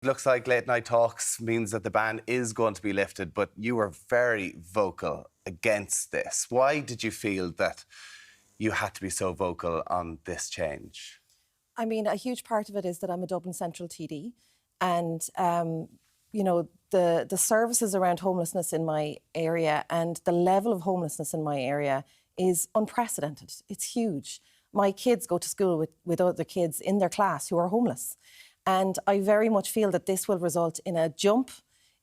Looks like late night talks means that the ban is going to be lifted, but you were very vocal against this. Why did you feel that you had to be so vocal on this change? I mean, a huge part of it is that I'm a Dublin Central TD, and you know, the services around homelessness in my area and the level of homelessness in my area is unprecedented. It's huge. My kids go to school with other kids in their class who are homeless. And I very much feel that this will result in a jump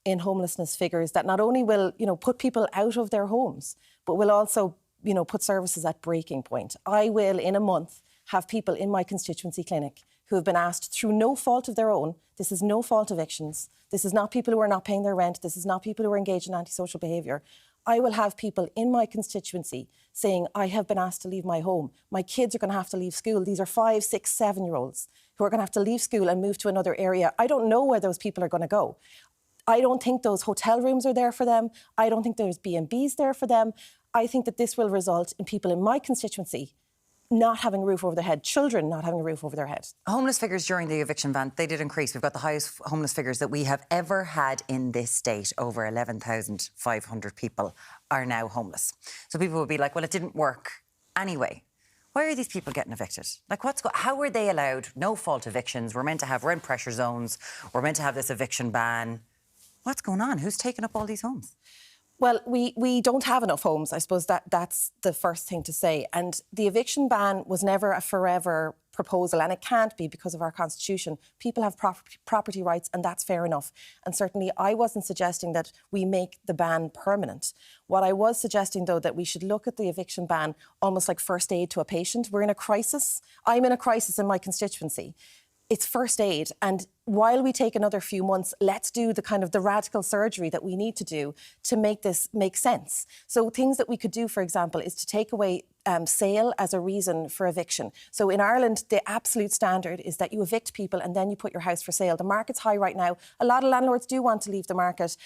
in homelessness figures that not only will, you know, put people out of their homes, but will also, you know, put services at breaking point. I will, in a month, have people in my constituency clinic who have been asked through no fault of their own. This is no fault evictions. This is not people who are not paying their rent. This is not people who are engaged in antisocial behaviour. I will have people in my constituency saying, I have been asked to leave my home. My kids are going to have to leave school. These are 5, 6, 7-year-olds who are going to have to leave school and move to another area. I don't know where those people are going to go. I don't think those hotel rooms are there for them. I don't think there's B&Bs there for them. I think that this will result in people in my constituency not having a roof over their head, children not having a roof over their head. Homeless figures during the eviction ban, they did increase. We've got the highest homeless figures that we have ever had in this state. Over 11,500 people are now homeless. So people will be like, well, it didn't work anyway. Why are these people getting evicted? Like, how are they allowed no-fault evictions? We're meant to have rent pressure zones. We're meant to have this eviction ban. What's going on? Who's taking up all these homes? Well, we don't have enough homes. I suppose that's the first thing to say. And the eviction ban was never a forever proposal, and it can't be because of our constitution. People have property rights, and that's fair enough. And certainly I wasn't suggesting that we make the ban permanent. What I was suggesting, though, that we should look at the eviction ban almost like first aid to a patient. We're in a crisis. I'm in a crisis in my constituency. It's first aid, and while we take another few months, let's do the radical surgery that we need to do to make this make sense. So things that we could do, for example, is to take away sale as a reason for eviction. So in Ireland, the absolute standard is that you evict people and then you put your house for sale. The market's high right now. A lot of landlords do want to leave the market.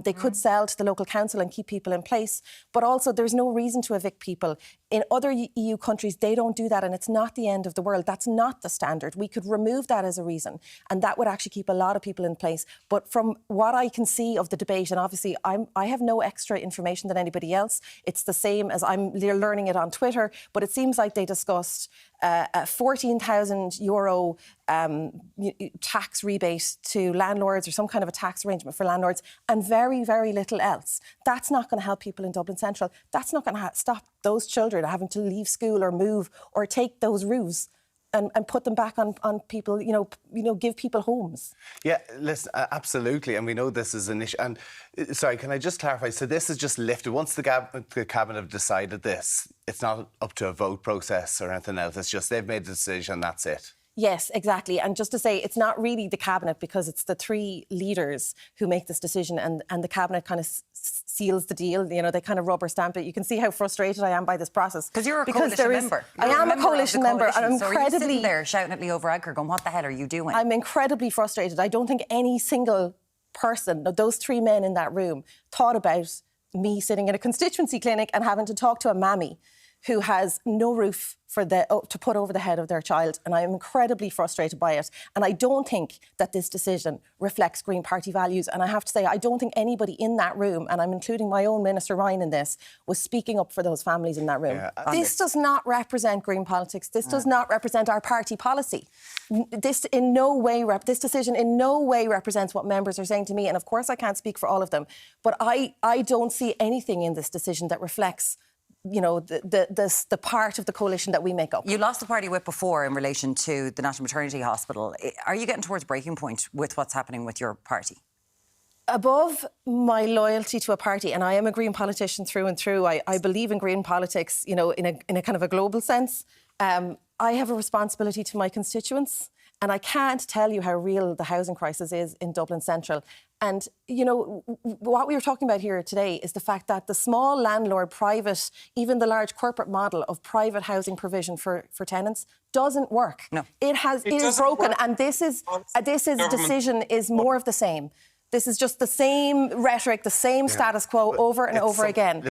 They could sell to the local council and keep people in place, but also there's no reason to evict people. In other EU countries, they don't do that, and it's not the end of the world. That's not the standard. We could remove that as a reason, and that would actually keep a lot of people in place. But from what I can see of the debate, and obviously I have no extra information than anybody else. It's the same as I'm learning it on Twitter, but it seems like they discussed a €14,000 tax rebate to landlords, or some kind of a tax arrangement for landlords, and very, very little else. That's not going to help people in Dublin Central. That's not going to stop those children having to leave school or move or take those roofs and put them back on people, you know, give people homes. Yeah, listen, absolutely, and we know this is an issue. And sorry, can I just clarify? So this is just lifted once the cabinet have decided this. It's not up to a vote process or anything else. It's just they've made a decision. That's it. Yes, exactly. And just to say, it's not really the cabinet, because it's the 3 leaders who make this decision, and the cabinet kind of seals the deal. You know, they kind of rubber stamp it. You can see how frustrated I am by this process. Because you're a coalition member. I am a coalition member, and I'm so incredibly... are you sitting there shouting at me over Agger going, what the hell are you doing? I'm incredibly frustrated. I don't think any single person, those 3 men in that room, thought about me sitting in a constituency clinic and having to talk to a mammy who has no roof to put over the head of their child, and I am incredibly frustrated by it. And I don't think that this decision reflects Green Party values. And I have to say, I don't think anybody in that room, and I'm including my own Minister Ryan in this, was speaking up for those families in that room. Yeah, this does not represent Green politics. This does not represent our party policy. This decision in no way represents what members are saying to me. And of course, I can't speak for all of them, but I don't see anything in this decision that reflects, you know, the part of the coalition that we make up. You lost the party whip before in relation to the National Maternity Hospital. Are you getting towards breaking point with what's happening with your party? Above my loyalty to a party, and I am a Green politician through and through, I believe in green politics, you know, in a kind of a global sense. I have a responsibility to my constituents, and I can't tell you how real the housing crisis is in Dublin Central. And, you know, what we were talking about here today is the fact that the small landlord, private, even the large corporate model of private housing provision for tenants doesn't work. No. It is broken, work. And this decision is more of the same. This is just the same rhetoric, the same status quo over and over again.